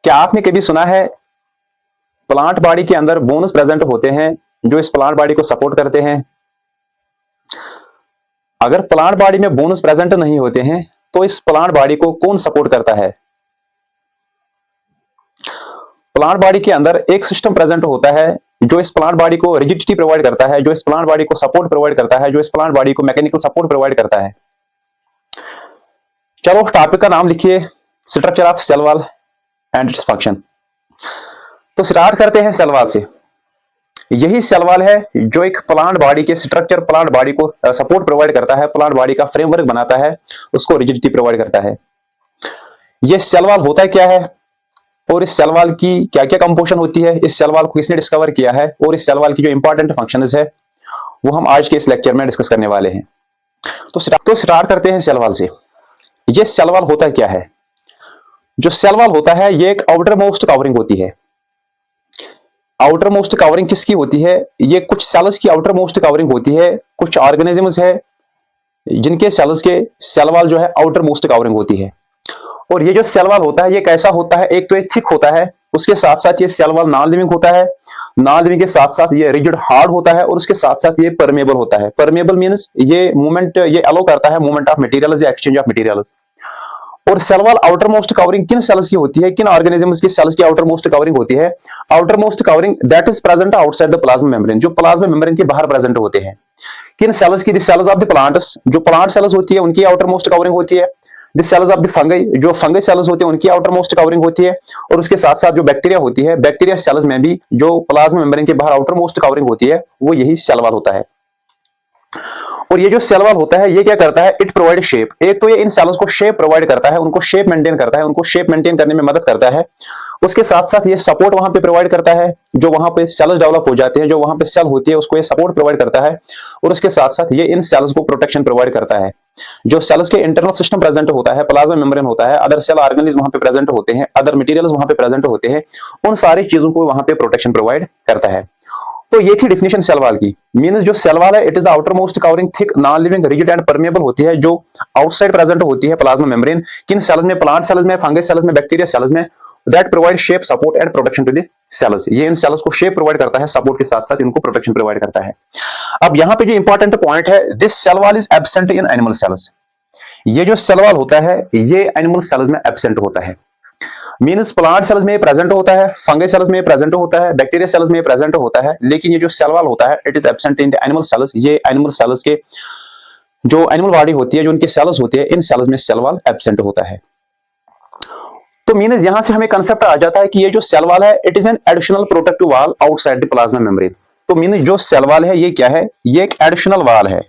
क्या आपने कभी सुना है प्लांट बॉडी के अंदर बोन्स प्रेजेंट होते हैं जो इस प्लांट बॉडी को सपोर्ट करते हैं? अगर प्लांट बॉडी में बोन्स प्रेजेंट नहीं होते हैं तो इस प्लांट बॉडी को कौन सपोर्ट करता है? प्लांट बॉडी के अंदर एक सिस्टम प्रेजेंट होता है जो इस प्लांट बॉडी को रिजिडिटी प्रोवाइड करता है, जो इस प्लांट बॉडी को सपोर्ट प्रोवाइड करता है, जो इस प्लांट बॉडी को मैकेनिकल सपोर्ट प्रोवाइड करता है। चलो टॉपिक का नाम लिखिए, structure of cell wall and its function. तो स्टार्ट करते हैं सेल वॉल से। यही सेल वॉल है जो एक प्लांट बॉडी के स्ट्रक्चर, प्लांट बॉडी को सपोर्ट प्रोवाइड करता है, प्लांट बॉडी का फ्रेमवर्क बनाता है, उसको रिजिडिटी प्रोवाइड करता है। यह सेल वॉल होता क्या है और इस सेल वॉल की क्या क्या कंपोजिशन होती है, इस सेल वॉल को किसने डिस्कवर किया है और इस सेल वॉल की जो इंपॉर्टेंट फंक्शंस है वो हम आज के इस लेक्चर में डिस्कस करने वाले हैं। तो स्टार्ट करते हैं सेल वॉल से। यह सेल वॉल होता क्या है? जो सेल वॉल होता है ये एक आउटर मोस्ट कवरिंग होती है। आउटर मोस्ट कवरिंग किसकी होती है? ये कुछ सेल्स की आउटर मोस्ट कवरिंग होती है। कुछ ऑर्गेनिजम्स है जिनके सेल्स के सेल वॉल जो है आउटर मोस्ट कवरिंग होती है। और ये जो सेल वॉल होता है ये कैसा होता है? एक तो ये थिक होता है, उसके साथ साथ ये सेल वॉल नॉन लिविंग होता है, नॉन लिविंग के साथ साथ ये रिजिड हार्ड होता है और उसके साथ साथ ये परमेबल होता है। परमेबल मींस ये मूवमेंट, ये अलो करता है मूवमेंट ऑफ मटेरियल्स या एक्सचेंज ऑफ मटेरियल्स। और cell wall outer most covering किन सेल्स की होती है, किन ऑर्गेनिजम्स की सेल्स की आउटर मोस्ट कवरिंग होती है? Outer most covering that is present outside the plasma membrane, जो प्लाज्मा मेम्ब्रेन के बाहर प्रेजेंट होते हैं। किन सेल्स की? The cells of the plants, जो प्लांट सेल्स होती है उनकी आउटर मोस्ट कवरिंग होती है। The cells of the fungi, जो फंगी सेल्स होते हैं उनकी आउटर मोस्ट कवरिंग होती है। और उसके साथ साथ जो बैक्टीरिया होती है, बैक्टीरिया सेल्स में भी जो प्लाज्मा मेम्ब्रेन के बाहर आउटर मोस्ट कवरिंग होती है वो यही सेल वॉल होता है। और ये जो सेल वॉल होता है ये क्या करता है? It provide shape. एक तो ये इन सेल्स को शेप प्रोवाइड करता है, उनको शेप मेंटेन करता है, उनको शेप मेंटेन करने में मदद करता है। उसके साथ साथ ये सपोर्ट वहां पे प्रोवाइड करता है, जो वहां पे सेल्स डेवलप हो जाते हैं, जो वहां पे सेल होती है उसको ये सपोर्ट प्रोवाइड करता है। और उसके साथ साथ ये इन सेल्स को प्रोटेक्शन प्रोवाइड करता है। जो सेल्स के इंटरनल सिस्टम प्रेजेंट होता है, प्लाज्मा मेम्ब्रेन होता है, अदर सेल ऑर्गेनिज्म वहां पे प्रेजेंट होते हैं, अदर मटेरियल्स वहां पे प्रेजेंट होते हैं, उन सारी चीजों को वहां पे प्रोटेक्शन प्रोवाइड करता है। तो ये थी डिफिनेशन सेल वॉल की। मींस जो सेल वॉल है it is the outer most covering thick non living rigid and permeable होती है, जो आउटसाइड प्रेजेंट होती है प्लाज्मा मेम्ब्रेन। किन सेल्स में? प्लांट सेल्स में, फंगस सेल्स में, बैक्टीरिया सेल्स में। That provide shape, support and protection to the cells. ये इन सेल्स को शेप प्रोवाइड करता है, सपोर्ट के साथ साथ इनको प्रोटेक्शन प्रोवाइड करता है। अब यहाँ पे जो इंपॉर्टेंट पॉइंट है, this cell wall is absent in animal cells. ये जो सेल वॉल होता है ये एनिमल सेल्स में एब्सेंट होता है। मींस प्लांट सेल्स में प्रेजेंट होता है, फंगस सेल्स में प्रेजेंट होता है, बैक्टीरिया सेल्स में प्रेजेंट होता है, लेकिन ये जो सेल वॉल होता है it is absent in the animal cells. ये एनिमल सेल्स के जो एनिमल बॉडी होती है, जो उनकी सेल्स होती है, इन सेल्स में सेल वॉल एब्सेंट होता है। तो मींस यहां से हमें कंसेप्ट आ जाता है कि ये जो सेल वॉल है it is an additional protective wall outside the plasma membrane. तो मींस जो सेल वॉल है ये क्या है? ये एक एडिशनल वॉल है।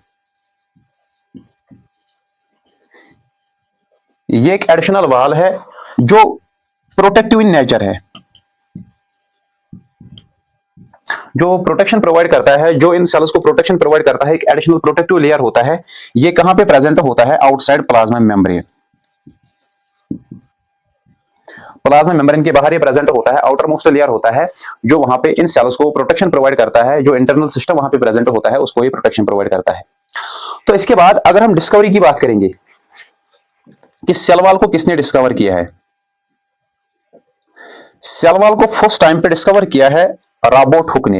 ये एक एडिशनल वॉल है जो प्रोटेक्टिव इन नेचर है, जो प्रोटेक्शन प्रोवाइड करता है, जो इन सेल्स को प्रोटेक्शन प्रोवाइड करता है। एक एडिशनल प्रोटेक्टिव लेयर होता है। ये कहां पे प्रेजेंट होता है? Outside plasma membrane. Plasma membrane के बाहर ये प्रेजेंट होता है, आउटर मोस्ट लेयर होता है जो वहां पे इन सेल्स को प्रोटेक्शन प्रोवाइड करता है। जो इंटरनल सिस्टम वहां पे प्रेजेंट होता है उसको ये प्रोटेक्शन प्रोवाइड करता है। तो इसके बाद अगर हम डिस्कवरी की बात करेंगे कि सेल वॉल को किसने डिस्कवर किया है? सेल वॉल को फर्स्ट टाइम पे डिस्कवर किया है रॉबर्ट हुक ने।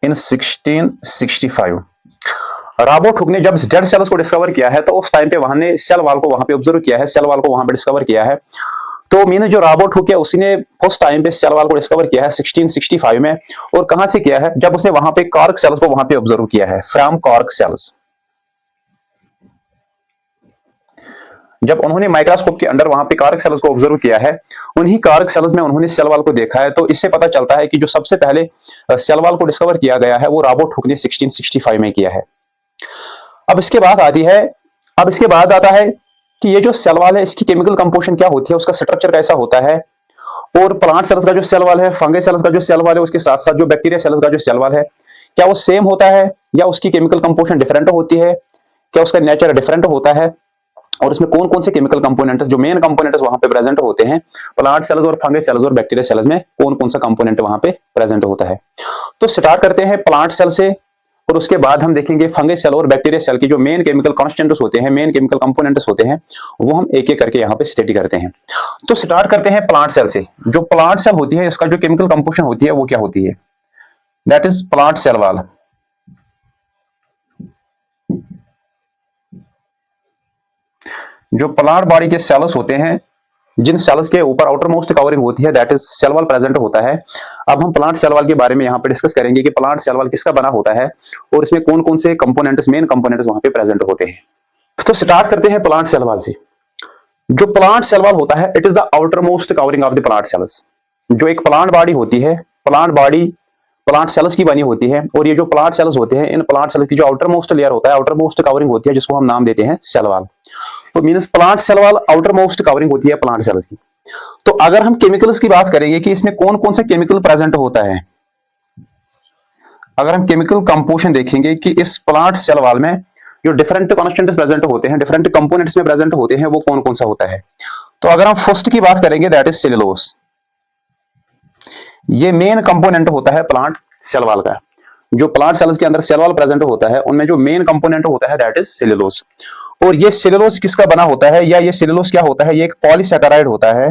इन 1665 रॉबर्ट हुक ने जब डेड सेल्स को डिस्कवर किया है तो उस टाइम पे वहां ने सेल वॉल को वहां पे ऑब्जर्व किया है, सेल वॉल को वहां पे डिस्कवर किया है। तो मीन जो रॉबर्ट हुक है उसने फर्स्ट टाइम पे सेल वॉल को डिस्कवर किया है 1665 में। और कहां से किया है? जब उसने वहां पे कॉर्क सेल्स को वहां पे ऑब्जर्व किया है, फ्रॉम कॉर्क सेल्स। जब उन्होंने माइक्रोस्कोप के अंडर वहां पे कॉर्क सेल्स को ऑब्जर्व किया है, उन्हीं कॉर्क सेल्स में उन्होंने सेल वॉल को देखा है। तो इससे पता चलता है कि जो सबसे पहले सेल वॉल को डिस्कवर किया गया है वो रॉबर्ट हुक ने 1665 में किया है। अब इसके बाद आता है कि ये जो सेल वॉल है इसकी केमिकल कंपोजिशन क्या होती है, उसका स्ट्रक्चर कैसा होता है। और प्लांट सेल्स का जो सेल वॉल है, फंगस सेल्स का जो सेल वॉल है, उसके साथ साथ जो बैक्टीरिया सेल्स का जो सेल वॉल है, क्या वो सेम होता है या उसकी केमिकल कंपोजिशन डिफरेंट होती है, क्या उसका नेचर डिफरेंट होता है, और इसमें कौन कौन से केमिकल कंपोनेंट्स, जो मेन कंपोनेंट्स वहां पे प्रेजेंट होते हैं प्लांट सेल्स और फंगस सेल्स और बैक्टीरिया सेल्स में, कौन कौन सा कंपोनेंट वहां पे प्रेजेंट होता है। तो स्टार्ट करते हैं प्लांट सेल से। और उसके बाद हम देखेंगे फंगस सेल और बैक्टीरिया सेल के जो मेन केमिकल कॉन्स्टेंट्स होते हैं, मेन केमिकल कंपोनेंट्स होते हैं, वो हम एक एक करके यहाँ पे स्टडी करते हैं। तो स्टार्ट करते हैं प्लांट सेल से। जो प्लांट सेल होती है, इसका जो केमिकल कंपोजिशन होती है वो क्या होती है, that is plant cell wall. जो प्लांट बॉडी के सेल्स होते हैं, जिन सेल्स के ऊपर आउटर मोस्ट कवरिंग होती है, that is cell wall present होता है। अब हम प्लांट सेल वॉल के बारे में यहाँ पे डिस्कस करेंगे कि प्लांट सेल वॉल किसका बना होता है और इसमें कौन कौन से कंपोनेंट्स, मेन कंपोनेंट्स वहां पे प्रेजेंट होते हैं। तो स्टार्ट करते हैं प्लांट सेल वॉल से। जो प्लांट सेल वॉल होता है, it is the outer most covering of the plant cells. जो एक प्लांट बॉडी होती है, प्लांट बॉडी प्लांट सेल्स की बनी होती है, और ये जो प्लांट सेल्स होते हैं, इन प्लांट सेल्स की जो आउटर मोस्ट लेयर होता है, आउटर मोस्ट कवरिंग होती है, जिसको हम नाम देते हैं सेल वॉल। तो means plant cell wall outer most covering होती है प्लांट सेल्स की। तो अगर हम केमिकल्स की बात करेंगे कि इसमें कौन कौन सा केमिकल प्रेजेंट होता है, अगर हम केमिकल कंपोजिशन देखेंगे कि इस प्लांट सेल वॉल में जो डिफरेंट कॉन्स्टेंट्स प्रेजेंट होते हैं, डिफरेंट कंपोनेंट्स में प्रेजेंट होते हैं, वो कौन कौन सा होता है। तो अगर हम फर्स्ट की बात करेंगे, दैट इज सेलुलोज। ये मेन कंपोनेंट होता है प्लांट सेल वॉल का। जो प्लांट सेल्स के अंदर सेल वॉल प्रेजेंट होता है, उनमें जो मेन कंपोनेंट होता है, दैट इज सेलुलोज। और ये सेलुलोज किसका बना होता है, या ये सेलुलोज क्या होता है, ये एक पॉलीसैकेराइड होता है।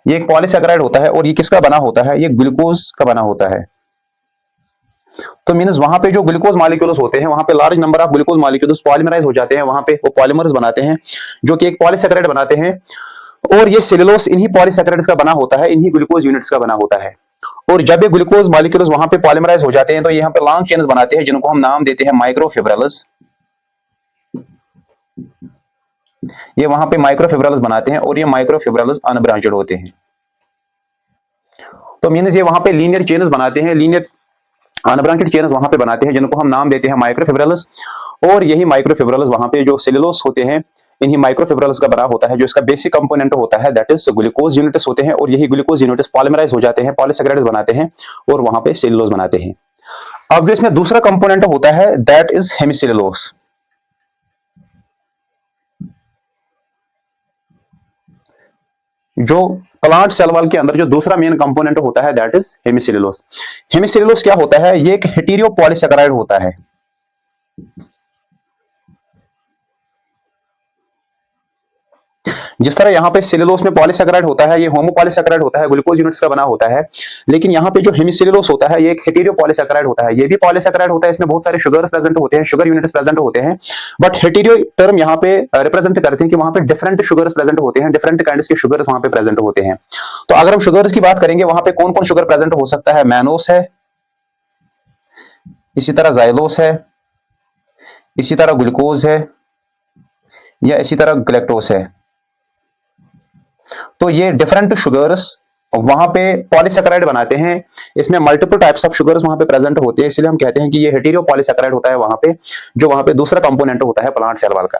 ये एक पॉलीसैकेराइड होता है, और ये किसका बना होता है, ये ग्लूकोज का बना होता है। तो मींस वहां पे जो ग्लूकोज मॉलिक्यूल्स होते हैं, वहां पे large number of glucose molecules polymerise हो जाते हैं, वहां पे वो पॉलीमर्स बनाते हैं जो कि एक पॉलीसैकेराइड बनाते हैं। और ये सेलुलोज इन्हीं पॉलीसैकेराइड्स का बना होता है, इन्हीं ग्लूकोज यूनिट्स का बना होता है। और जब ये ग्लूकोज मॉलिक्यूल्स वहां पे पॉलीमराइज हो जाते हैं, तो यहाँ पे लॉन्ग चेन्स बनाते हैं, जिनको हम नाम देते हैं माइक्रोफिब्रिल्स। ये वहां पे माइक्रोफिब्रिल्स बनाते हैं, और ये माइक्रोफिब्रिल्स अनब्रांचेड होते हैं। तो मींस ये वहां पे लीनियर चेन्स बनाते हैं, लीनियर अनब्रांचेड चेन्स वहां पे बनाते हैं, जिनको हम नाम देते हैं माइक्रोफिब्रिल्स। और यही माइक्रोफिब्रिल्स वहां पे जो सेलुलोज होते हैं, इन्हीं माइक्रोफिब्रिल्स का बना होता है। जो इसका बेसिक कंपोनेंट होता है, दैट इज ग्लूकोज यूनिट्स होते हैं, और यही ग्लूकोज यूनिट्स पॉलीमराइज हो जाते हैं, पॉलीसैकेराइड्स बनाते हैं, और वहां पे सेलुलोज बनाते हैं। अब जो इसमें दूसरा कंपोनेंट होता है, दैट इज हेमिसेलुलोज। जो प्लांट सेल वॉल के अंदर जो दूसरा मेन कंपोनेंट होता है, दैट इज हेमिसेलुलोज। हेमिसेलुलोज क्या होता है, ये एक हेटेरो पॉलीसैकेराइड होता है। जिस तरह यहाँ पे सेलुलोज में पॉलीसैकेराइड होता है, ये होमोपॉलीसैकेराइड होता है, ग्लूकोज यूनिट्स का बना होता है। लेकिन यहाँ पे जो हेमिसेलुलोज होता है, ये एक हेटेरो पॉलीसैकेराइड होता है। ये भी पॉलीसैकेराइड होता है, इसमें बहुत सारे शुगर्स प्रेजेंट होते हैं, शुगर यूनिट्स प्रेजेंट होते हैं। बट हेटेरो टर्म यहाँ पे रिप्रेजेंट करते हैं कि वहां पे डिफरेंट शुगर्स प्रेजेंट होते हैं, डिफरेंट काइंड्स के शुगर्स वहां पे प्रेजेंट होते हैं। तो अगर हम शुगर्स की बात करेंगे, वहां पे कौन कौन शुगर प्रेजेंट हो सकता है, मैनोस है, इसी तरह जाइलोस है, इसी तरह ग्लूकोज है, या इसी तरह गैलेक्टोस है। तो ये डिफरेंट शुगर्स वहां पे पॉलीसैकेराइड बनाते हैं। इसमें मल्टीपल टाइप्स ऑफ शुगर्स वहां पे प्रेजेंट होते हैं, इसलिए हम कहते हैं कि ये हेटेरो पॉलीसैकेराइड होता है वहां पे, जो वहां पे दूसरा कंपोनेंट होता है प्लांट सेल वॉल का।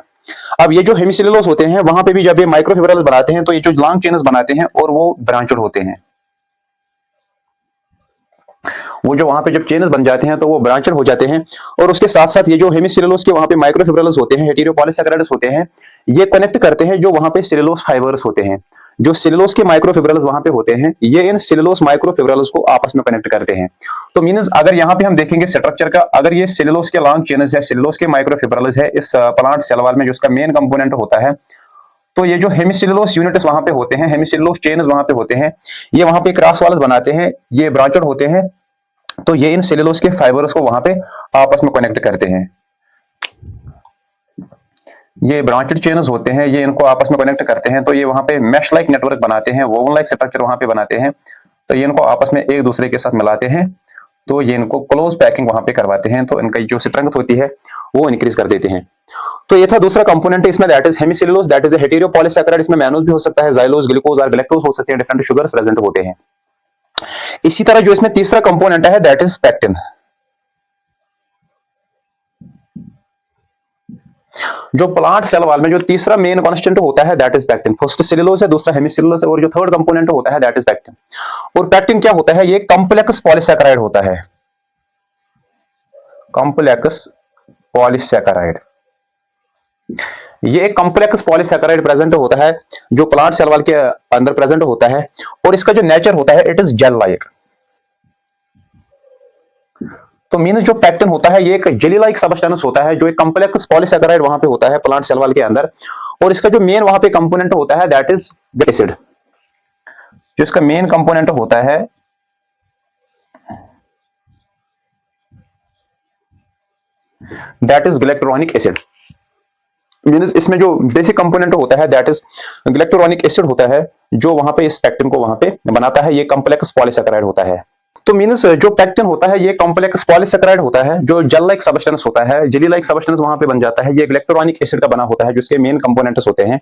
अब ये जो हेमिसेलुलोज होते हैं, वहां पे भी जब ये माइक्रोफिब्रिल्स बनाते हैं, तो ये जो लॉन्ग चेन्स बनाते हैं, और वो ब्रांचेड होते हैं। वो जो वहां पे जब चेन्स बन जाते हैं, तो वो ब्रांचेड हो जाते हैं। और उसके साथ साथ ये जो हेमिसेलुलोज के वहां पे माइक्रोफिब्रिल्स होते हैं, हेटेरो पॉलीसैकेराइड्स होते हैं, ये कनेक्ट करते हैं जो वहां पे सेलुलोज फाइबर्स होते हैं। जो सेलुलोज के माइक्रोफिब्रिल्स वहां पे होते हैं, ये इन सेलुलोज माइक्रोफिब्रिल्स को आपस में कनेक्ट करते हैं। तो मींस अगर यहाँ पे हम देखेंगे स्ट्रक्चर का, अगर ये सेलुलोज के लॉन्ग चेन्स है, सेलुलोज के माइक्रोफिब्रिल्स है इस प्लांट सेल वॉल में, जो इसका मेन कंपोनेंट होता है, तो ये जो हेमिसेलुलोज यूनिट्स वहां पे होते हैं, हेमिसेलुलोज चेन्स वहां पे होते हैं, ये वहां पे क्रॉस वाल्स बनाते हैं, ये ब्रांचेड होते हैं। तो ये इन सेलुलोज के फाइबर्स को वहां पे आपस में कनेक्ट करते हैं। ये ब्रांचेड चेन्स होते हैं, ये इनको आपस में कनेक्ट करते हैं। तो ये वहां पे मैश लाइक नेटवर्क बनाते हैं, वोवन लाइक स्ट्रक्चर वहां पे बनाते हैं। तो ये इनको आपस में एक दूसरे के साथ मिलाते हैं, तो ये इनको क्लोज पैकिंग वहां पे करवाते हैं। तो इनका जो स्ट्रेंथ होती है वो इंक्रीज कर देते हैं। तो ये था दूसरा कंपोनेंट इसमें, that is hemicellulose, that is hetero polysaccharide. इसमें मैनोस भी हो सकता है, जाइलोज, ग्लूकोज और गैलेक्टोज हो सकते हैं, डिफरेंट शुगर्स प्रेजेंट होते हैं। इसी तरह जो इसमें तीसरा कंपोनेंट है, दैट इज पैक्टिन। जो प्लांट सेल वॉल में जो तीसरा मेन कांस्टेंट होता है, that is pectin. First cellulose है, दूसरा हेमिसेलुलोज है, और जो थर्ड कंपोनेंट होता है, दैट इज पैक्टिन। और पैक्टिन क्या होता है, ये कॉम्प्लेक्स पॉलीसैकेराइड होता है, कॉम्प्लेक्स पॉलीसैकेराइड। ये एक कॉम्प्लेक्स पॉलीसैकेराइड प्रेजेंट होता है, जो प्लांट सेल वॉल के अंदर प्रेजेंट होता है। और इसका जो नेचर होता है, इट इज जेल लाइक। तो मीन जो पैक्टिन होता है ये एक जेली लाइक सबस्टेंस होता है, जो एक कॉम्प्लेक्स पॉलीसैकेराइड वहां पे होता है प्लांट सेल वॉल के अंदर, और इसका जो मेन वहां पे कंपोनेंट होता है दैट इज एसिड। जो इसका मेन कंपोनेंट होता है दैट इज ग्लाइकोरोनिक एसिड। मींस इसमें जो बेसिक कंपोनेंट होता है दैट इज ग्लाइकोरोनिक एसिड होता है, जो वहां पे इस पैक्टिन को वहां पे बनाता है। ये कॉम्प्लेक्स पॉलीसैकेराइड होता है। तो मींस जो पैक्टिन होता है ये कॉम्प्लेक्स पॉलीसैकेराइड होता है, जो जेल लाइक सबस्टेंस होता है, जेली लाइक सबस्टेंस वहां पे बन जाता है। ये ग्लाइकोरोनिक एसिड का बना होता है, जो इसके मेन कंपोनेंट्स होते हैं।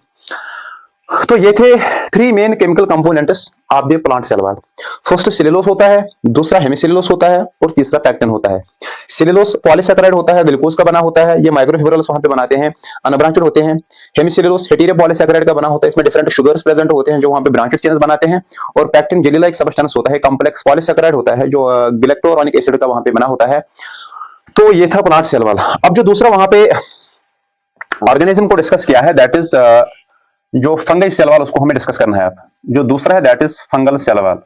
तो ये थे 3 main chemical components of the plant cell wall. First cellulose होता है, दूसरा हेमिसेलुलोज होता है, और तीसरा पैक्टिन होता है। सेलुलोज पॉलीसैकेराइड होता है, ग्लूकोज का बना होता है, ये माइक्रोफिब्रिल्स वहां पे बनाते हैं, अनब्रांचेड होते हैं। हेमिसेलुलोज हेटेरो पॉलीसैकेराइड का बना होता है, इसमें डिफरेंट शुगर्स प्रेजेंट होते हैं जो वहां पे ब्रांचेड चेन्स बनाते हैं। और पैक्टिन जेली लाइक सबस्टेंस होता है, कॉम्प्लेक्स पॉलीसैकेराइड होता है, जो ग्लाइकोरोनिक एसिड का वहां पे बना होता है। तो ये था प्लांट सेल वॉल। अब जो दूसरा वहां पे ऑर्गेनिज्म को डिस्कस किया है दैट इज जो फंगल सेल वॉल, उसको हमें डिस्कस करना है। अब जो दूसरा है that is fungal cell wall,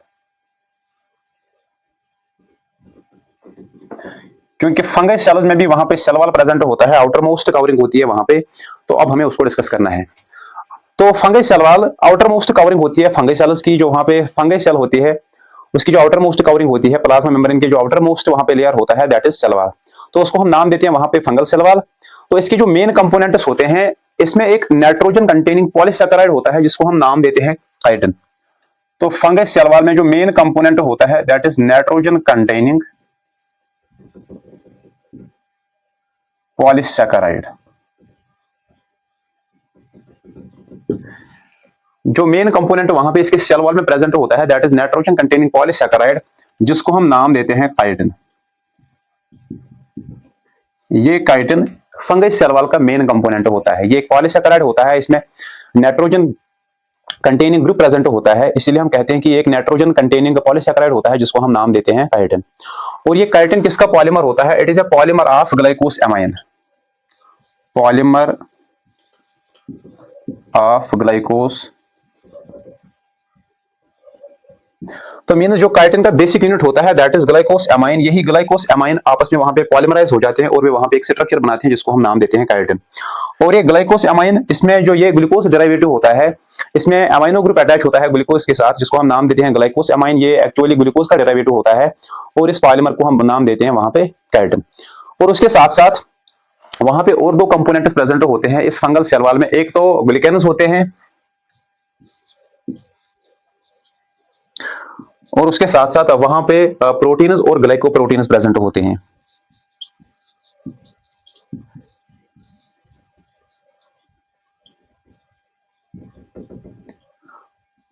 क्योंकि फंगल सेल्स में भी वहां पे सेल वॉल प्रेजेंट होता है, आउटर मोस्ट कवरिंग होती है वहां पे। तो अब हमें उसको डिस्कस करना है। तो fungal cell wall outer most covering होती है फंगल सेल्स की, जो वहां पे फंगल सेल होती है उसकी जो आउटर मोस्ट कवरिंग होती है, प्लाज्मा मेम्ब्रेन के जो आउटर मोस्ट वहां पे लेयर होता है दैट इज सेल वॉल। तो उसको हम नाम देते हैं वहां पे फंगल सेल वॉल। तो इसके जो मेन कंपोनेंट्स होते हैं, इसमें एक नाइट्रोजन कंटेनिंग पॉलीसैकेराइड होता है जिसको हम नाम देते हैं काइटिन। तो फंगस सेल वॉल में जो मेन कंपोनेंट होता है that is nitrogen containing polysaccharide. जो मेन कंपोनेंट वहां पे इसके सेल वॉल में प्रेजेंट होता है that is nitrogen containing polysaccharide, जिसको हम नाम देते हैं काइटिन। ये काइटिन फंगस सेल वॉल का मेन कंपोनेंट होता है। ये एक पॉलीसैकेराइड होता है, इसमें नाइट्रोजन कंटेनिंग ग्रुप प्रेजेंट होता है, इसीलिए हम कहते हैं कि एक नाइट्रोजन कंटेनिंग पॉलीसैकेराइड होता है जिसको हम नाम देते हैं काइटिन। और ये काइटिन किसका पॉलीमर होता है? It is a polymer of ग्लाइकोस amine. Polymer of ग्लाइकोस। तो मीन जो काइटिन का बेसिक यूनिट होता है दैट इज ग्लाइकोस एमाइन। यही ग्लाइकोस एमाइन आपस में वहां पे पॉलीमराइज हो जाते हैं और वे वहां पे एक स्ट्रक्चर बनाते हैं जिसको हम नाम देते हैं काइटिन। और ये ग्लाइकोस एमाइन, इसमें जो ये ग्लूकोज डेरिवेटिव होता है, इसमें अमाइनो ग्रुप अटैच होता है ग्लूकोज के साथ, जिसको हम नाम देते हैं ग्लाइकोस एमाइन। ये एक्चुअली ग्लूकोज का डेरिवेटिव होता है और इस पॉलीमर को हम नाम देते हैं वहां पे काइटिन। और उसके साथ साथ वहां पे और 2 कंपोनेंट्स प्रेजेंट होते हैं इस फंगल सेल वॉल में। एक तो ग्लिकेन्स होते हैं और उसके साथ साथ वहां पे प्रोटीन्स और ग्लाइकोप्रोटीन्स प्रेजेंट होते हैं।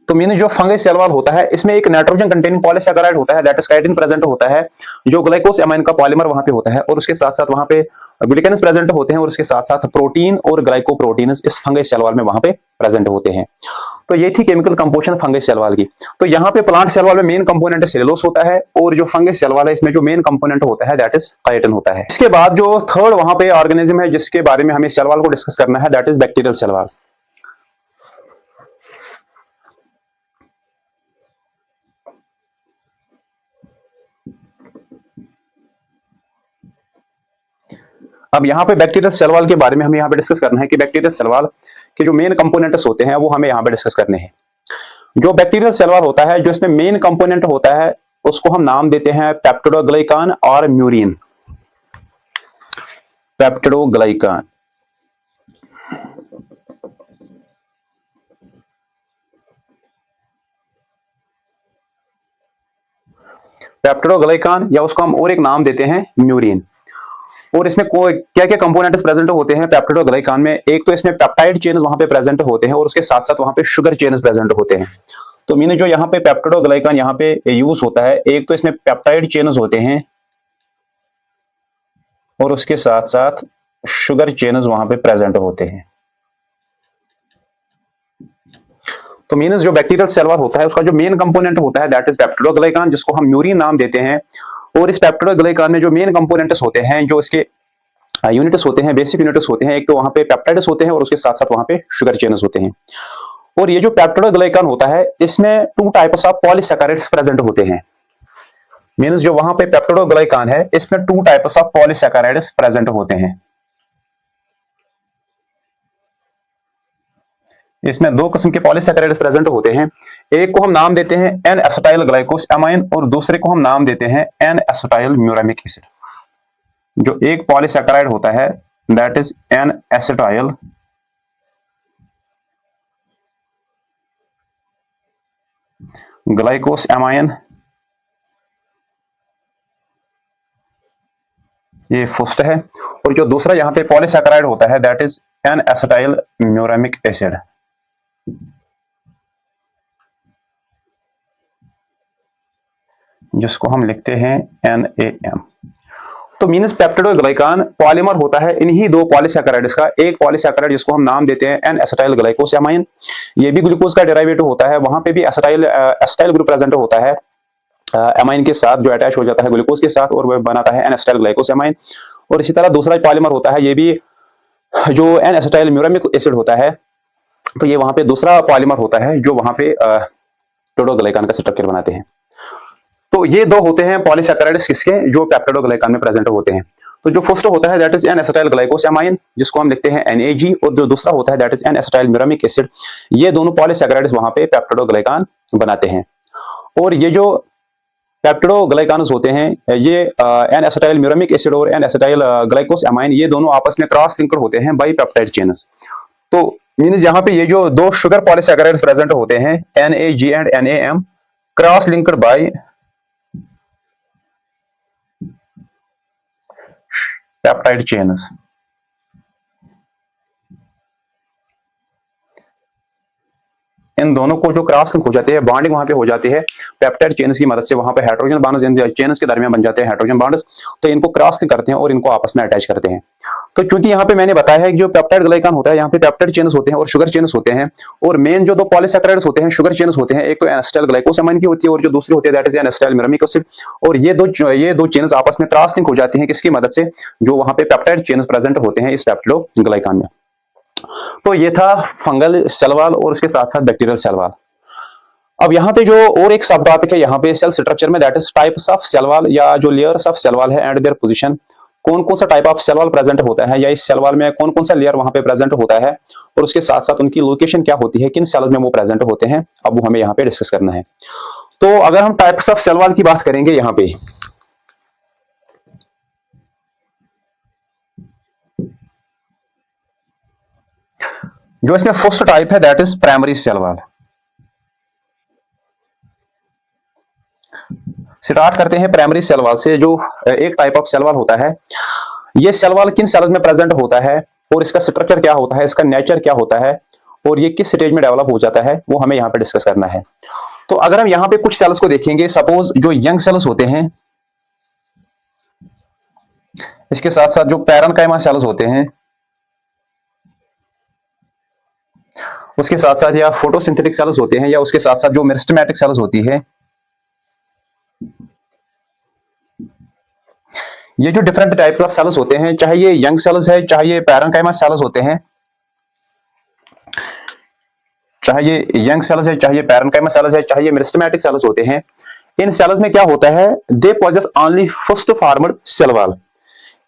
तो मीन जो फंगल सेल वॉल होता है इसमें एक नाइट्रोजन कंटेनिंग पॉलीसैकेराइड होता है दैट इज काइटिन प्रेजेंट होता है, जो ग्लाइकोस एमाइन का पॉलीमर वहां पे होता है। और उसके साथ साथ वहां पे ग्लिकेन्स प्रेजेंट होते हैं और उसके साथ साथ प्रोटीन और ग्लाइकोप्रोटीन्स इस फंगल सेल वॉल में वहां पे प्रेजेंट होते हैं। तो ये थी chemical composition fungal cell wall की। तो यहाँ पे प्लांट सेल वॉल में मेन कंपोनेंट सेलुलोज होता है और जो फंगल सेल वॉल है इसमें जो मेन कंपोनेंट होता है दैट इज काइटिन होता है। इसके बाद जो थर्ड वहां पे ऑर्गेनिज्म है जिसके बारे में हमें सेल वॉल को डिस्कस करना है that is bacterial cell wall. अब यहाँ पे बैक्टीरियल सेल वॉल के बारे में हमें यहाँ पे डिस्कस करना है कि बैक्टीरियल सेल वॉल के जो मेन कंपोनेंट्स होते हैं वो हमें यहाँ पे डिस्कस करने हैं। जो बैक्टीरियल सेल वॉल होता है, जो इसमें मेन कंपोनेंट होता है उसको हम नाम देते हैं पेप्टिडोग्लाइकान और म्यूरिन। पेप्टिडोग्लाइकान। पेप्टिडोग्लाइकान या उसको हम और एक नाम देते हैं म्यूरिन। और इसमें क्या क्या कंपोनेंट्स प्रेजेंट होते हैं पेप्टिडोग्लाइकान में? एक तो इसमें पेप्टाइड चेन्स वहां पे प्रेजेंट होते हैं और उसके साथ साथ वहां पे शुगर चेन्स प्रेजेंट होते हैं। तो मीन जो यहाँ पे पेप्टिडोग्लाइकान यहाँ पे यूज होता है, एक तो इसमें पेप्टाइड चेन्स होते हैं और उसके साथ साथ शुगर चेन्स वहां पे प्रेजेंट होते हैं। तो मीनस जो बैक्टीरियल सेल वॉल होता है उसका जो मेन कंपोनेंट होता है दैट इज पेप्टिडोग्लाइकान, जिसको हम म्यूरिन नाम देते हैं। और इस पेप्टिडोग्लाइकान में जो मेन कंपोनेंट्स होते हैं, जो इसके यूनिट्स होते हैं, बेसिक यूनिट्स होते हैं, एक तो वहां पे पेप्टाइड्स होते हैं और उसके साथ साथ वहां पे शुगर चेन्स होते हैं। और ये जो पेप्टिडोग्लाइकान होता है इसमें 2 टाइप्स ऑफ पॉलीसैकेराइड्स प्रेजेंट होते हैं। मीन्स जो वहां पे पेप्टिडोग्लाइकान है, इसमें 2 टाइप्स ऑफ पॉलीसैकेराइड्स प्रेजेंट होते हैं। इसमें 2 किस्म के पॉलीसैकेराइड्स प्रेजेंट होते हैं। एक को हम नाम देते हैं एन एसिटाइल ग्लाइकोसैमाइन और दूसरे को हम नाम देते हैं एन एसिटाइल म्यूरामिक एसिड। जो एक पॉलीसैकेराइड होता है दैट इज एन एसिटाइल ग्लाइकोसैमाइन, ये फर्स्ट है। और जो दूसरा यहाँ पे पॉलीसैकेराइड होता है that is an acetyl muramic acid. जिसको हम लिखते हैं NaM। तो मीन्स पेप्टिडोग्लाइकान पॉलीमर होता है इन्हीं 2 पॉलीसैकेराइड्स का। एक पॉलीसैकेराइड जिसको हम नाम देते हैं एन एसिटाइल ग्लाइकोसैमाइन, ये भी ग्लूकोज का डेरिवेटिव होता है। वहां पे भी एसिटाइल ग्रुप प्रेजेंट होता है एमाइन के साथ, जो अटैच हो जाता है ग्लूकोज के साथ और वह बनाता है एन एसिटाइल ग्लाइकोसैमाइन। और इसी तरह दूसरा पॉलीमर होता है, ये भी जो एन एसिटाइल म्यूरामिक एसिड होता है, तो ये वहां पे दूसरा पॉलीमर होता है जो वहां पे पेप्टिडोग्लाइकान का स्ट्रक्चर बनाते हैं। तो ये 2 होते हैं पॉलीसैकेराइड्स किसके, जो पेप्टिडोग्लाइकान में प्रेजेंट होते हैं। तो जो फर्स्ट होता है दैट इज एन एसिटाइल ग्लाइकोसैमाइन, जिसको हम लिखते हैं NAG, और जो दूसरा होता है that is an acetyl muramic acid. ये दोनों पॉलीसैकेराइड्स वहां पे पेप्टिडोग्लाइकान बनाते हैं। और ये जो पेप्टिडोग्लाइकान्स होते हैं, ये एन एसिटाइल म्यूरामिक एसिड और एन एसिटाइल ग्लाइकोसैमाइन, ये दोनों आपस में क्रॉस लिंक्ड होते हैं बाई पेप्टाइड चेन्स। तो मींस यहाँ पे ये जो 2 शुगर पॉलीसैकेराइड्स प्रेजेंट होते हैं NAG and NaM, cross linked by peptide chains. इन दोनों को जो क्रॉस लिंक हो जाती है, बॉन्डिंग वहां पे हो जाती है पेप्टाइड चेन्स की मदद से। वहां पे हाइड्रोजन बॉन्ड्स इन चेन्स के दरमियान बन जाते हैं हाइड्रोजन बॉन्ड्स, तो इनको क्रॉस लिंक करते हैं और इनको आपस में अटैच करते हैं। तो क्योंकि यहाँ पे मैंने बताया है कि जो पेप्टाइड ग्लाइकान होता है, यहाँ पे पेप्टाइड चेन्स होते हैं और शुगर चेन्स होते हैं। और मेन जो 2 पॉलीसैकेराइड्स होते हैं, शुगर चेन्स होते हैं, एक तो एन एसिटाइल ग्लाइकोसैमाइन की होती है और जो दूसरी होती है that is an acetyl muramic acid. और ये दो चेन्स आपस में क्रॉस लिंक हो जाती हैं किसकी मदद से, जो वहां पे पेप्टाइड चेन्स प्रेजेंट होते हैं इस पेप्टिडोग्लाइकान में। तो ये था फंगल सेल वॉल और उसके साथ साथ बैक्टीरियल सेल वॉल। अब यहाँ पे जो और एक सब टॉपिक है यहाँ पे सेल स्ट्रक्चर में, that is types of cell wall या जो लेयर्स ऑफ सेल वॉल है एंड देयर पोजीशन। कौन कौन सा type of cell wall present होता है, या इस सेल वॉल में कौन कौन सा लेयर वहां पे प्रेजेंट होता है, और उसके साथ साथ उनकी लोकेशन क्या होती है, किन सेल्स में वो प्रेजेंट होते हैं, अब वो हमें यहाँ पे डिस्कस करना है। तो अगर हम टाइप्स ऑफ सेल वॉल की बात करेंगे यहाँ पे, जो इसमें फर्स्ट टाइप है that is primary cell wall. Start करते हैं प्राइमरी सेल वॉल से। जो एक टाइप ऑफ सेल वॉल होता है, ये सेल वॉल किन सेल्स में प्रेजेंट होता है और इसका स्ट्रक्चर क्या होता है, इसका नेचर क्या होता है और ये किस स्टेज में डेवलप हो जाता है, वो हमें यहाँ पे डिस्कस करना है। तो अगर हम यहाँ पे कुछ सेल्स को देखेंगे, सपोज जो यंग सेल्स होते हैं, इसके साथ साथ जो पैरेन्काइमा सेल्स होते हैं, उसके साथ साथ या फोटोसिंथेटिक सेल्स होते हैं, या उसके साथ साथ जो मेरिस्टेमेटिक सेल्स होती है, ये जो डिफरेंट टाइप ऑफ सेल्स होते हैं, चाहे ये यंग सेल्स है, चाहे ये पैरेन्काइमा सेल्स होते हैं, चाहे ये यंग सेल्स है, चाहे ये पैरेन्काइमा सेल्स है, चाहे ये मेरिस्टेमेटिक सेल्स होते हैं, इन सेल्स में क्या होता है, they possess only first formed cell wall.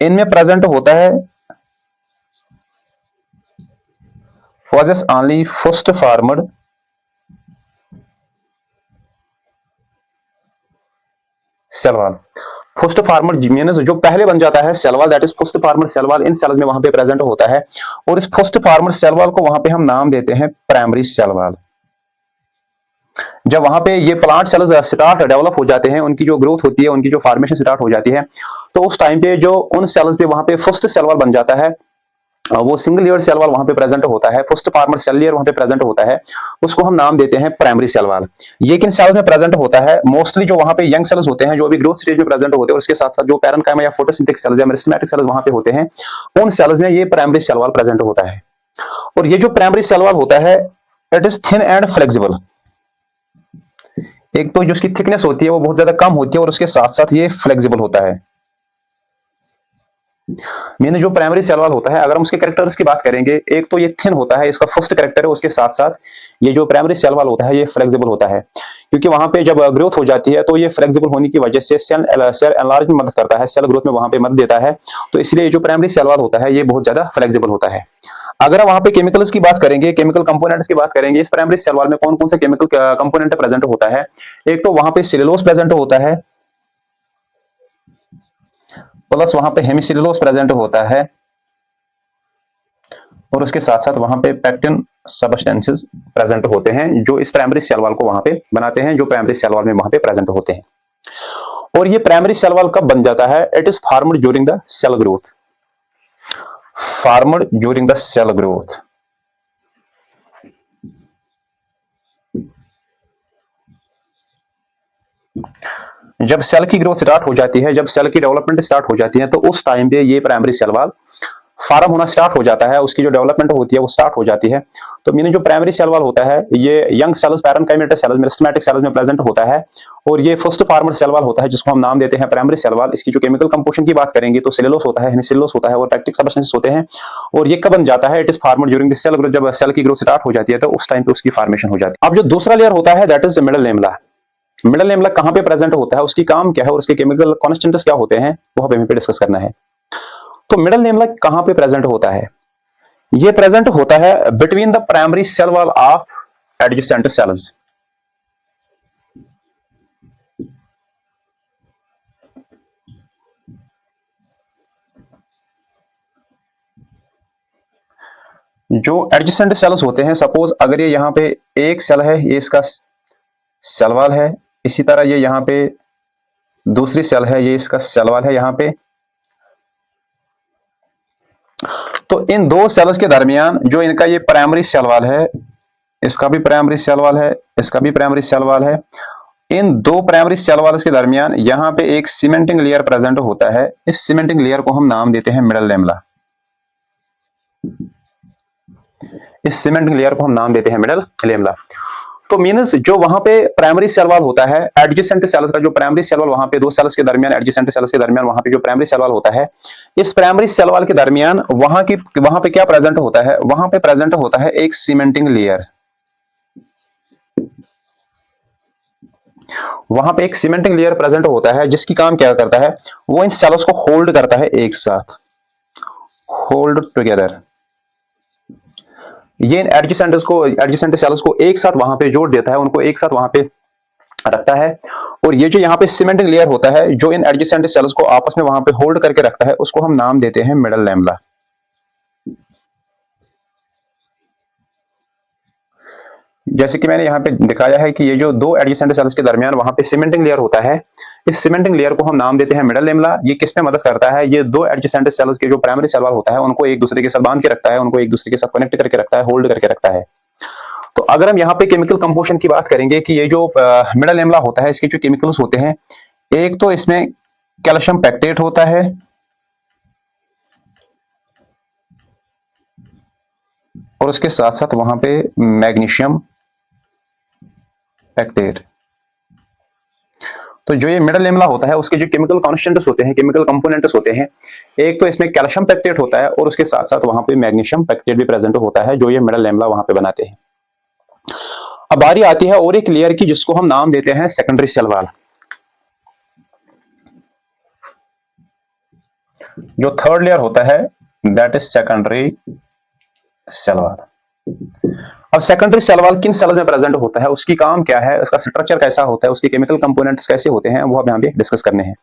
इनमें प्रेजेंट होता है possess only first formed cell wall. First former means जो पहले बन जाता है cell wall, that is first former cell wall, इन सेल्स में वहां पे प्रेजेंट होता है। और इस फर्स्ट फॉर्मर सेल वॉल को वहां पे हम नाम देते हैं प्राइमरी सेल वॉल। जब वहां पे ये प्लांट सेल्स स्टार्ट डेवलप हो जाते हैं, उनकी जो ग्रोथ होती है, उनकी जो फॉर्मेशन स्टार्ट हो जाती है, तो उस टाइम पे जो उन सेल्स पे वहां पे फर्स्ट सेल वॉल बन जाता है, वो सिंगल लेयर सेल वॉल वहां पे प्रेजेंट होता है, फर्स्ट फॉर्मर सेल लेयर वहां पे प्रेजेंट होता है, उसको हम नाम देते हैं प्राइमरी सेल वॉल। ये किन सेल्स में प्रेजेंट होता है, मोस्टली जो वहां पे यंग सेल्स होते हैं, जो अभी ग्रोथ स्टेज में प्रेजेंट होते हैं, और उसके साथ साथ जो पैरेन्काइमा या फोटोसिंथेटिक सेल्स या मेरिस्टेमेटिक सेल्स वहां पे होते हैं, उन सेल्स में ये प्राइमरी सेल वॉल प्रेजेंट होता है। और ये जो प्राइमरी सेल वॉल होता है, it is thin and flexible. एक तो जो उसकी थिकनेस होती है वो बहुत ज्यादा कम होती है, और उसके साथ साथ ये फ्लेक्सिबल होता है। मीन जो प्राइमरी सेल वॉल होता है, अगर हम उसके कैरेक्टर्स की बात करेंगे, एक तो ये थिन होता है, इसका फर्स्ट कैरेक्टर है। उसके साथ साथ ये जो प्राइमरी सेल वॉल होता है ये फ्लेक्सिबल होता है, क्योंकि वहां पे जब ग्रोथ हो जाती है तो ये फ्लेक्सिबल होने की वजह से सेल सेल एनलार्ज में मदद करता है, सेल ग्रोथ में वहां पे मदद देता है। तो इसलिए जो प्राइमरी सेल वॉल होता है ये बहुत ज्यादा फ्लेक्सिबल होता है। अगर हम वहां पे केमिकल्स की बात करेंगे, केमिकल कंपोनेंट्स की बात करेंगे, इस प्राइमरी सेल वॉल में कौन कौन से केमिकल कंपोनेंट प्रेजेंट होता है? एक तो वहां पे सेलुलोज प्रेजेंट होता है, प्लस वहां पे हेमिसेलुलोज प्रेजेंट होता है, और उसके साथ साथ वहां पे पैक्टिन सबस्टेंसेस प्रेजेंट होते हैं जो इस प्राइमरी सेल वॉल को वहां पे बनाते हैं, जो प्राइमरी सेल वॉल में वहां पे प्रेजेंट होते हैं। और ये प्राइमरी सेल वॉल कब बन जाता है? It is formed during the cell growth, formed during the cell growth. जब सेल की ग्रोथ स्टार्ट हो जाती है, जब सेल की डेवलपमेंट स्टार्ट हो जाती है, तो उस टाइम पे ये प्राइमरी सेल वॉल फॉर्म होना स्टार्ट हो जाता है, उसकी जो डेवलपमेंट होती है वो स्टार्ट हो जाती है। तो मीन जो प्राइमरी सेल वॉल होता है ये young cells, parenchymatous cells, meristematic cells में प्रेजेंट होता है, और ये फर्स्ट फॉर्मड सेल वॉल होता है जिसको हम नाम देते हैं प्राइमरी सेल वॉल। इसकी जो केमिकल कंपोजिशन की बात करेंगे तो सेलुलोज होता है, हेमिसेलुलोज होता है, और पैक्टिक सबस्टेंसेस होते हैं। और ये कब बन जाता है? It is formed during the cell growth, जब सेल की ग्रोथ स्टार्ट हो जाती है तो उस टाइम पे उसकी फॉर्मेशन हो जाती है। अब जो दूसरा लेयर होता है that is middle lamella. Middle lamella कहां पे प्रेजेंट होता है, उसकी काम क्या है और उसके केमिकल कॉन्स्टेंट्स क्या होते हैं, वो हमें पे डिस्कस करना है। तो मिडल लेमला कहां पे प्रेजेंट होता है? ये प्रेजेंट होता है between the primary cell wall of adjacent cells. जो एडजेसेंट सेल्स होते हैं, सपोज अगर ये यहाँ पे एक सेल है, ये इसका सेल वॉल है, इसी तरह ये यहाँ पे दूसरी सेल है, ये इसका सेल वॉल है यहाँ पे। तो इन दो सेल्स के दरमियान जो इनका ये प्राइमरी सेल वॉल है, इसका भी प्राइमरी सेल वॉल है, इसका भी प्राइमरी सेल वॉल है, इन दो प्राइमरी सेल वॉल्स के दरमियान यहाँ पे एक सीमेंटिंग लेयर प्रेजेंट होता है। इस सीमेंटिंग लेयर को हम नाम देते हैं मिडल लेमला। इस सीमेंटिंग लेयर को हम नाम देते हैं मिडल लेमला। तो मींस जो वहां पे प्राइमरी सेल वॉल होता है, एडजेसेंट सेल्स का जो प्राइमरी सेल वॉल वहां पे दो सेल्स के दरमियान, एडजेसेंट सेल्स के दरमियान वहां पे जो प्राइमरी सेल वॉल होता है, इस प्राइमरी सेल वॉल के दरमियान वहां पे क्या प्रेजेंट होता है? वहां पे प्रेजेंट होता है एक सीमेंटिंग लेयर। वहां पे एक सीमेंटिंग लेयर प्रेजेंट होता है जिसकी काम क्या करता है? वो इन सेल्स को होल्ड करता है एक साथ, होल्ड टुगेदर। ये इन एडजेसेंट सेल्स को एक साथ वहां पे जोड़ देता है, उनको एक साथ वहां पे रखता है। और ये जो यहाँ पे सीमेंटिंग लेयर होता है जो इन एडजेसेंट सेल्स को आपस में वहां पे होल्ड करके रखता है, उसको हम नाम देते हैं मिडल लेमला। जैसे कि मैंने यहाँ पे दिखाया है कि ये जो दो एडजेसेंट सेल्स के दरमियान वहां पे सीमेंटिंग लेयर होता है, इस सीमेंटिंग लेयर को हम नाम देते हैं मिडल लेमला। ये किस में मदद करता है? ये दो एडजेसेंट सेल्स के जो प्राइमरी सेल वॉल होता है उनको एक दूसरे के साथ बांध के रखता है, उनको एक दूसरे के साथ कनेक्ट करके रखता है, होल्ड करके रखता है। तो अगर हम यहाँ पे केमिकल कंपोजिशन की बात करेंगे कि ये जो मिडल लेमला होता है, इसके जो केमिकल्स होते हैं, एक तो इसमें कैल्शियम पैक्टेट होता है, और उसके साथ साथ वहां पे मैग्नीशियम पैक्टेट। तो जो ये मिडल लेमला होता है उसके जो केमिकल कॉन्स्टेंट्स होते हैं, केमिकल कंपोनेंट्स होते हैं, एक तो इसमें कैल्शियम पैक्टेट होता है और उसके साथ साथ वहां पे मैग्नीशियम पैक्टेट भी प्रेजेंट होता है जो ये मिडल लेमला वहां पे बनाते हैं। अब बारी आती है और एक लेयर की जिसको हम नाम देते हैं सेकेंडरी सेल वॉल। जो थर्ड लेयर होता है that is secondary cell wall. अब सेकेंडरी सेल वॉल किन सेल्स में प्रेजेंट होता है, उसकी काम क्या है, उसका स्ट्रक्चर कैसा होता है, उसके केमिकल कंपोनेंट्स कैसे होते हैं, वो अब यहाँ पे डिस्कस करने हैं।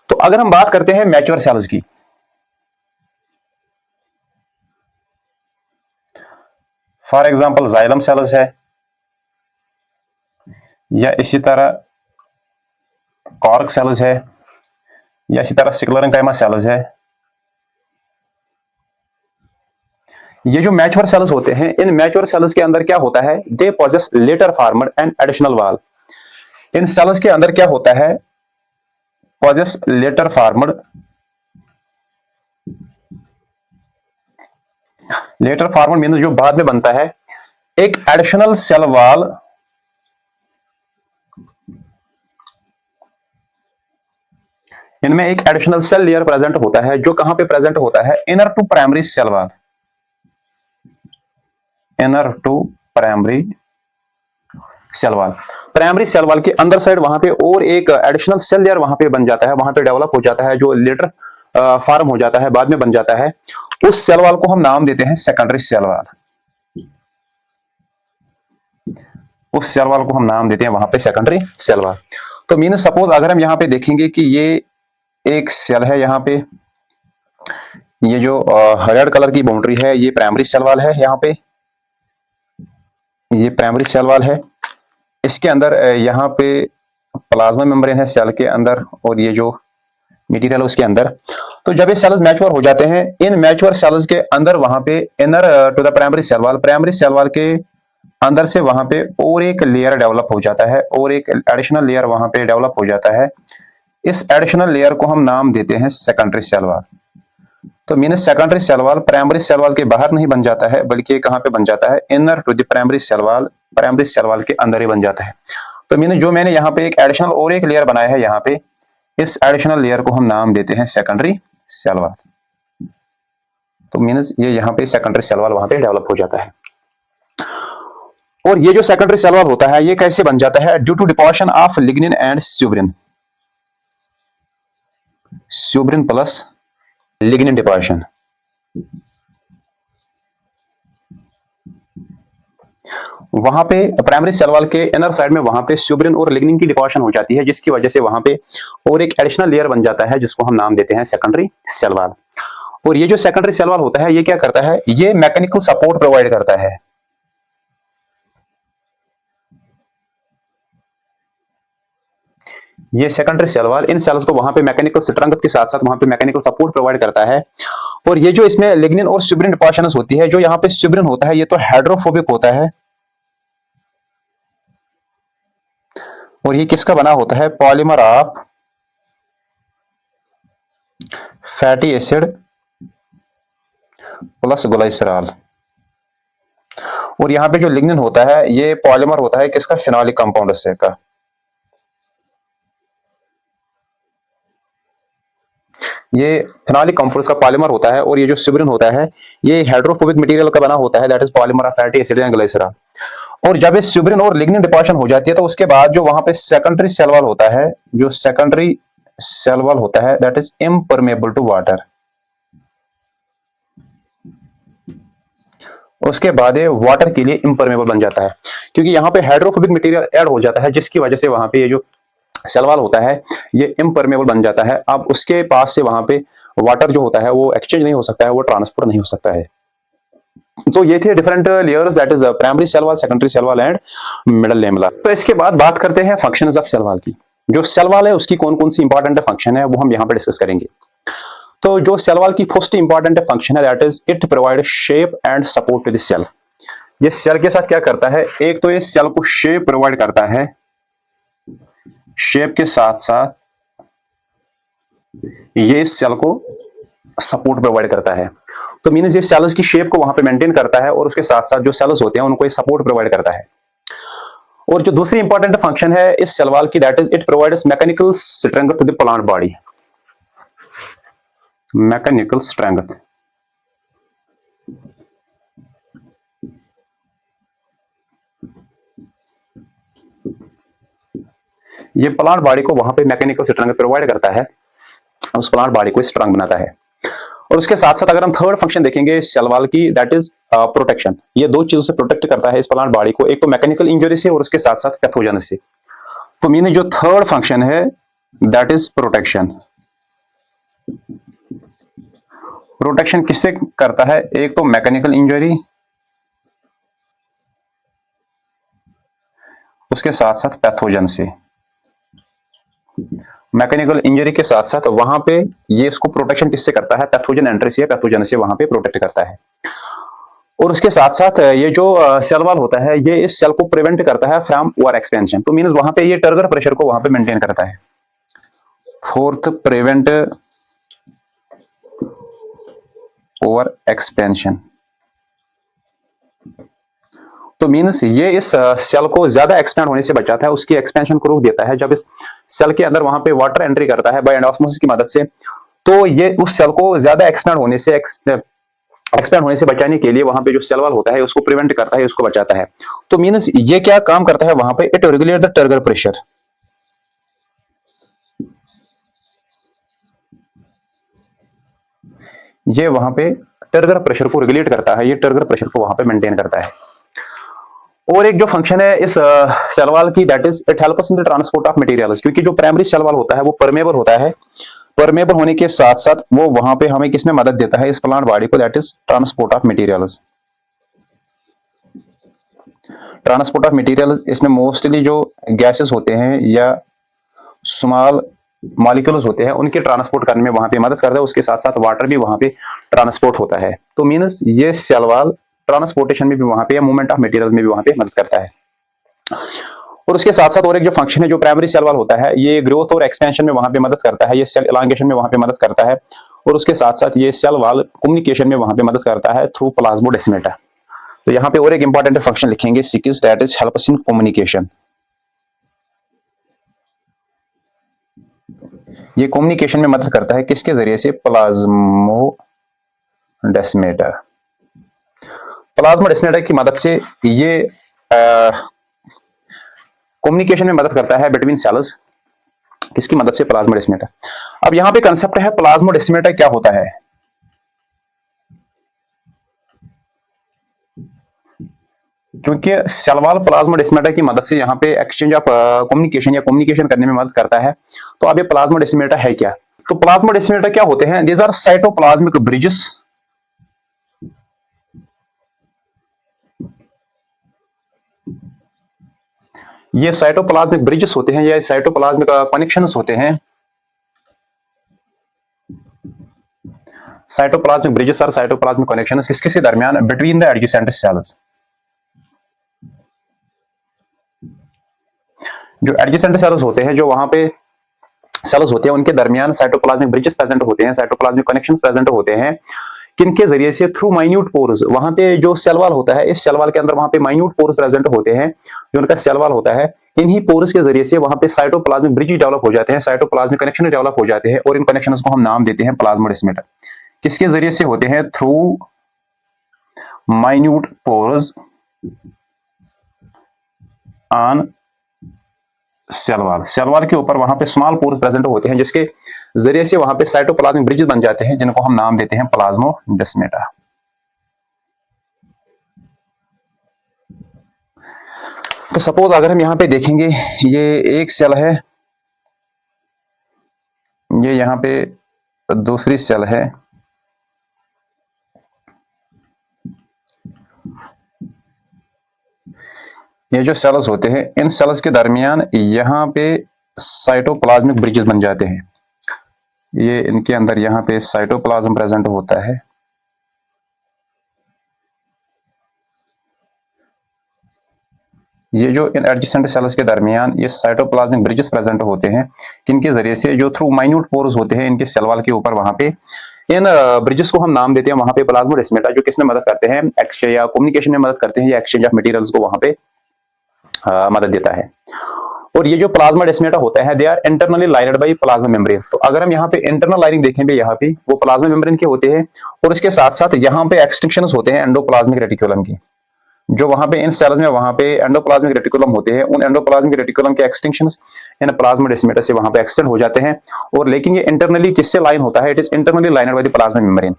तो अगर हम बात करते हैं मैच्योर सेल्स की, फॉर एग्जांपल जाइलम सेल्स है, या इसी तरह कॉर्क सेल्स है, या इसी तरह स्क्लेरेंकाइमा सेल्स है। ये जो मैच्योर सेल्स होते हैं, इन मैच्योर सेल्स के अंदर क्या होता है? They possess later formed and additional wall. इन सेल्स के अंदर क्या होता है? Possess later formed, later formed mean जो बाद में बनता है, एक एडिशनल सेल वॉल इनमें एक एडिशनल सेल लेयर प्रेजेंट होता है, जो कहां पे प्रेजेंट होता है, inner to primary cell wall, inner to primary cell wall. Primary cell wall के अंदर साइड वहां पे और एक एडिशनल सेल लेयर वहां पे बन जाता है, वहां पे डेवलप हो जाता है, जो लेटर फॉर्म हो जाता है, बाद में बन जाता है। उस सेल वॉल को हम नाम देते हैं सेकेंडरी सेल वॉल। उस सेल वॉल को हम नाम देते हैं वहां पे सेकेंडरी सेल वॉल। तो मीन सपोज अगर हम यहाँ पे देखेंगे कि ये एक सेल है, यहाँ पे ये जो रेड कलर की बाउंड्री है, ये प्राइमरी सेल वॉल है, यहाँ पे ये प्राइमरी सेल वॉल है। इसके अंदर यहाँ पे प्लाज्मा मेम्ब्रेन है सेल के अंदर, और ये जो मटेरियल है उसके अंदर। तो जब ये सेल्स मैच्योर हो जाते हैं, इन मैच्योर सेल्स के अंदर वहां पे inner to the primary cell wall, primary cell wall के अंदर से वहां पे और एक लेयर डेवलप हो जाता है, और एक एडिशनल लेयर वहां पे डेवलप हो जाता है। इस एडिशनल लेयर को हम नाम देते हैं सेकेंडरी सेल वॉल। तो mean secondary cell wall primary cell wall के बाहर नहीं बन जाता है, बल्कि कहां पे बन जाता है, inner to the primary cell wall, primary cell wall के अंदर ही बन जाता है। तो मीन जो मैंने यहाँ पे एक एडिशनल और एक लेयर बनाया है यहाँ पे, इस एडिशनल लेयर को हम नाम देते हैं सेकेंडरी सेल वॉल। तो मीन्स ये यहाँ पे सेकेंडरी सेल वॉल वहां पे डेवलप हो जाता है। और ये जो सेकेंडरी सेल वॉल होता है, ये कैसे बन जाता है, due to deposition of lignin and suberin, suberin plus lignin deposition. वहां पे प्राइमरी सेल वॉल के इनर साइड में वहां पे स्यूब्रिन और लिग्निन की डिपोजिशन हो जाती है, जिसकी वजह से वहां पे और एक एडिशनल लेयर बन जाता है, जिसको हम नाम देते हैं सेकेंडरी सेल वॉल। और ये जो सेकेंडरी सेल वॉल होता है, ये क्या करता है, ये मैकेनिकल सपोर्ट प्रोवाइड करता है। ये सेकेंडरी सेल वॉल इन सेल्स को वहां पे मैकेनिकल स्ट्रेंथ के साथ साथ वहां पे मैकेनिकल सपोर्ट प्रोवाइड करता है। और ये जो इसमें लिग्निन और स्यूब्रिन डिपोजिशन होती है, जो यहाँ पे स्यूब्रिन होता है, ये तो हाइड्रोफोबिक होता है, और ये किसका बना होता है, polymer of fatty acid plus glycerol. और यहाँ पे जो लिग्निन होता है, ये पॉलीमर होता है किसका, फिनोलिक कंपाउंड से का। ये फिनोलिक कंपाउंड का पॉलीमर होता है, और ये जो स्यूब्रिन होता है, ये हाइड्रोफोबिक मटेरियल का बना होता है, that is polymer of fatty acid and glycerol. और जब ये स्यूब्रिन और लिग्निन डिपोजिशन हो जाती है, तो उसके बाद जो वहां पे सेकेंडरी सेल वॉल होता है, जो सेकेंडरी सेल वॉल होता है, that is impermeable to water. उसके बाद ये वाटर के लिए इम्परमेबल बन जाता है, क्योंकि यहाँ पे हाइड्रोफोबिक मटेरियल ऐड हो जाता है, जिसकी वजह से वहां पे ये जो सेल वॉल होता है, ये इम्परमेबल बन जाता है। अब उसके पास से वहां पे वाटर जो होता है, वो एक्सचेंज नहीं हो सकता है, वो ट्रांसफर नहीं हो सकता है। तो ये थे different layers, that is primary cell wall, secondary cell wall and middle lamella. तो इसके बाद बात करते हैं फंक्शंस ऑफ सेल वॉल की। जो सेल वॉल है, उसकी कौन कौन सी इंपॉर्टेंट फंक्शन है, वो हम यहाँ पे डिस्कस करेंगे। तो जो सेल वॉल की फर्स्ट इंपॉर्टेंट फंक्शन है, that is it provide shape and support to the cell. ये सेल के साथ क्या करता है, एक तो ये सेल को शेप प्रोवाइड करता है, शेप के साथ साथ ये सेल को सपोर्ट प्रोवाइड करता है। तो मीन्स ये सेल्स की शेप को वहां पे मेंटेन करता है, और उसके साथ साथ जो सेल्स होते हैं उनको ये सपोर्ट प्रोवाइड करता है। और जो दूसरी इंपॉर्टेंट फंक्शन है इस सेल वॉल की, that is it provides mechanical strength to the plant body, mechanical strength. ये प्लांट बॉडी को वहां पे मैकेनिकल स्ट्रेंथ प्रोवाइड करता है, उस प्लांट बॉडी को स्ट्रांग बनाता है। और उसके साथ साथ अगर हम थर्ड फंक्शन देखेंगे सेल वॉल की, दैट इज प्रोटेक्शन। ये दो चीजों से प्रोटेक्ट करता है इस प्लांट बॉडी को, एक तो मैकेनिकल इंजरी से और उसके साथ साथ पैथोजन से। तो मीन जो थर्ड फंक्शन है, दैट इज प्रोटेक्शन। प्रोटेक्शन किससे करता है, एक तो मैकेनिकल इंजरी, उसके साथ साथ पैथोजन से। मैकेनिकल इंजरी के साथ साथ वहां पे ये इसको प्रोटेक्शन किससे करता है, पैथोजन एंट्री से, पैथोजन से वहां पे प्रोटेक्ट करता है। और उसके साथ साथ ये जो सेल वॉल होता है, ये इस सेल को प्रिवेंट करता है फ्रॉम ओवर एक्सपेंशन। तो मींस वहां पे ये टर्गर प्रेशर को वहां पे मेंटेन करता है। Fourth, prevent over expansion. तो मीन्स ये इस सेल को ज्यादा एक्सपेंड होने से बचाता है, उसकी एक्सपेंशन को रोक देता है। जब इस सेल के अंदर वहां पे वाटर एंट्री करता है बाय एंडोस्मोसिस की मदद से, तो ये उस सेल को ज्यादा एक्सपेंड होने से बचाने के लिए वहां पे जो सेल वॉल होता है उसको प्रिवेंट करता है, उसको बचाता है। तो मीन्स ये क्या काम करता है वहां पे, it regulate the turgor pressure. ये वहां पे टर्गर प्रेशर को रेगुलेट करता है, ये टर्गर प्रेशर को वहां पे मेंटेन करता है। और एक जो फंक्शन है इस सेल वॉल की, that is it help us in the transport of materials, क्योंकि जो प्राइमरी सेल वॉल होता है वो परमेबल होता है। परमेबल होने के साथ साथ वो वहां पे हमें किसमें मदद देता है, इस प्लांट बॉडी को, that is transport of materials. Transport of materials, इसमें मोस्टली जो गैसेस होते हैं या स्मॉल मॉलिक्यूल्स होते हैं उनके ट्रांसपोर्ट करने में वहां पे मदद करता है। उसके साथ साथ वाटर भी वहां पे ट्रांसपोर्ट होता है। तो मीन्स ये सेल वॉल ट्रांसपोर्टेशन में भी वहां पे या मूवमेंट ऑफ मटेरियल में भी वहां पे मदद करता है। और उसके साथ साथ और एक जो फंक्शन है जो प्राइमरी सेल वॉल होता है, ये ग्रोथ और एक्सपेंशन में वहां पे मदद करता है, ये सेल एलांगेशन में वहां पे मदद करता है। और उसके साथ साथ ये सेल वॉल कम्युनिकेशन में वहां पे मदद करता है थ्रू प्लाज्मोडेस्माटा। तो यहाँ पे और एक इंपॉर्टेंट फंक्शन लिखेंगे, six, that is help us in communication. ये कम्युनिकेशन में मदद करता है किसके जरिए से, प्लाज्मोडेस्माटा। प्लाज्मोडेस्माटा की मदद से ये कम्युनिकेशन में मदद करता है बिटवीन सेल्स, किसकी मदद से, प्लाज्मोडेस्माटा। अब यहां पे कंसेप्ट है प्लाज्मोडेस्माटा क्या होता है। क्योंकि सेल वॉल प्लाज्मोडेस्माटा की मदद से यहाँ पे एक्सचेंज ऑफ कम्युनिकेशन या कम्युनिकेशन करने में मदद करता है। तो अब ये प्लाज्मोडेस्माटा है क्या, तो प्लाज्मोडेस्माटा क्या होते हैं, दीज आर साइटोप्लाज्मिक ब्रिजेस। ये साइटोप्लाज्मिक ब्रिजेस होते हैं या साइटोप्लाज्मिक कनेक्शंस होते हैं। साइटोप्लाज्मिक ब्रिजेस और साइटोप्लाज्मिक कनेक्शंस किसके दरमियान, बिटवीन द एडजेसेंट सेल्स। जो एडजेसेंट सेल्स होते हैं, जो वहां पे सेल्स होते हैं, उनके दरमियान साइटोप्लाज्मिक ब्रिजेस प्रेजेंट होते हैं, साइटोप्लाज्मिक कनेक्शंस प्रेजेंट होते हैं। किनके जरिए से, थ्रू माइन्यूट पोर्स। वहां पे जो सेल वॉल होता है, इस सेल वॉल के अंदर वहां पे माइन्यूट पोर्स प्रेजेंट होते हैं, जो उनका सेल वॉल होता है। इन्हीं पोर्स के जरिए से वहां पे साइटोप्लाज्मिक ब्रिज डेवलप हो जाते हैं, साइटोप्लाज्मिक कनेक्शन डेवलप हो जाते हैं, और इन कनेक्शंस को हम नाम देते हैं प्लाज्मोडेस्माटा। किसके जरिए से होते हैं, through minute pores on cell wall. Cell wall के ऊपर वहां पे स्मॉल पोर्स प्रेजेंट होते हैं, जिसके जरिए से वहां पे साइटोप्लाज्मिक ब्रिज बन जाते हैं, जिनको हम नाम देते हैं प्लाज्मोडेस्माटा। तो सपोज अगर हम यहाँ पे देखेंगे, ये एक सेल है, ये यहाँ पे दूसरी सेल है, ये जो सेल्स होते हैं, इन सेल्स के दरमियान यहाँ पे साइटोप्लाज्मिक ब्रिजेस बन जाते हैं। ये इनके अंदर यहाँ पे साइटोप्लाज्म प्रेजेंट होता है। ये जो इन एडजेसेंट सेल्स के दरमियान ये साइटोप्लाज्मिक ब्रिजेस प्रेजेंट होते हैं, किनके जरिए से, जो थ्रू माइन्यूट पोर्स होते हैं इनके सेल वॉल के ऊपर, वहां पे इन ब्रिजेस को हम नाम देते हैं वहां पे प्लाज्मोडेस्माटा, जो किसमें मदद करते हैं, एक्सचेंज या कम्युनिकेशन में मदद करते हैं, या एक्सचेंज ऑफ मटेरियल्स को वहां पे मदद देता है। और ये जो प्लाज्मोडेस्माटा होता है, they are internally lined by plasma membrane. तो अगर हम यहाँ पे इंटरनल लाइनिंग देखेंगे, यहाँ पे वो प्लाज्मा मेम्ब्रेन के होते हैं, और इसके साथ साथ यहाँ पे एक्सटेंशंस होते हैं एंडोप्लाज्मिक रेटिकुलम की। जो वहां पे इन सेल्स में वहां पे एंडोप्लाज्मिक रेटिकुलम होते हैं, उन एंडोप्लाज्मिक रेटिकुलम के एक्सटेंशंस इन प्लाज्मोडेस्माटा से वहां पे एक्सटेंड हो जाते हैं। और लेकिन ये इंटरनली किससे लाइन होता है, it is internally lined by the plasma membrane.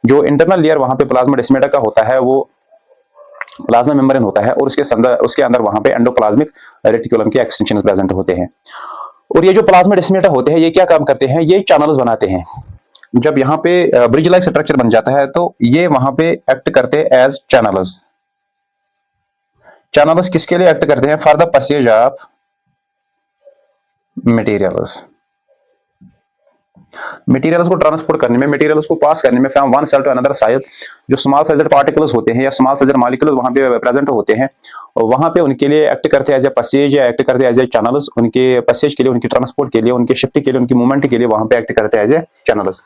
जो इंटरनल लेयर वहां पे प्लाज्मोडेस्माटा का होता है वो प्लाज्मा मेम्ब्रेन होता है, और उसके अंदर वहां पे एंडोप्लाज्मिक रेटिकुलम के एक्सटेंशंस प्रेजेंट होते हैं। और ये जो प्लाज्मोडेस्माटा होते हैं, ये क्या काम करते हैं, ये चैनल्स बनाते हैं। जब यहाँ पे ब्रिज लाइक स्ट्रक्चर बन जाता है, तो ये वहां पे एक्ट करते हैं एज चैनल्स। चैनल्स किसके लिए एक्ट करते हैं, for the passage of materials. Materials को ट्रांसपोर्ट करने में, मटेरियल्स को पास करने में from one cell to another size, जो स्मॉल साइजेड पार्टिकल्स होते हैं या स्मॉल साइजेड मॉलिक्यूल्स वहां पे प्रेजेंट होते हैं, और वहां पे उनके लिए एक्ट करते हैं एज ए पैसेज या एक्ट करते हैं एज ए चैनल्स, उनके पैसेज के लिए, उनकी ट्रांसपोर्ट के लिए, उनके शिफ्ट के लिए, उनकी मूवमेंट के लिए वहां पे एक्ट करते हैं एज ए चैनल्स।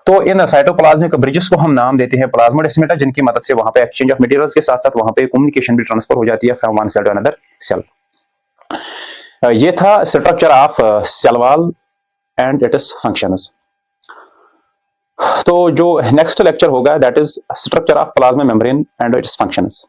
तो इन साइटोप्लाज्मिक ब्रिजेस को हम नाम देते हैं प्लाज्मोडेस्माटा, जिनकी मदद से वहां पे एक्सचेंज ऑफ मटेरियल्स के साथ साथ वहां पे कम्युनिकेशन भी ट्रांसफर हो जाती है from one cell to another cell. ये था structure of cell wall and its functions. तो जो नेक्स्ट लेक्चर होगा that is structure of plasma membrane and its functions.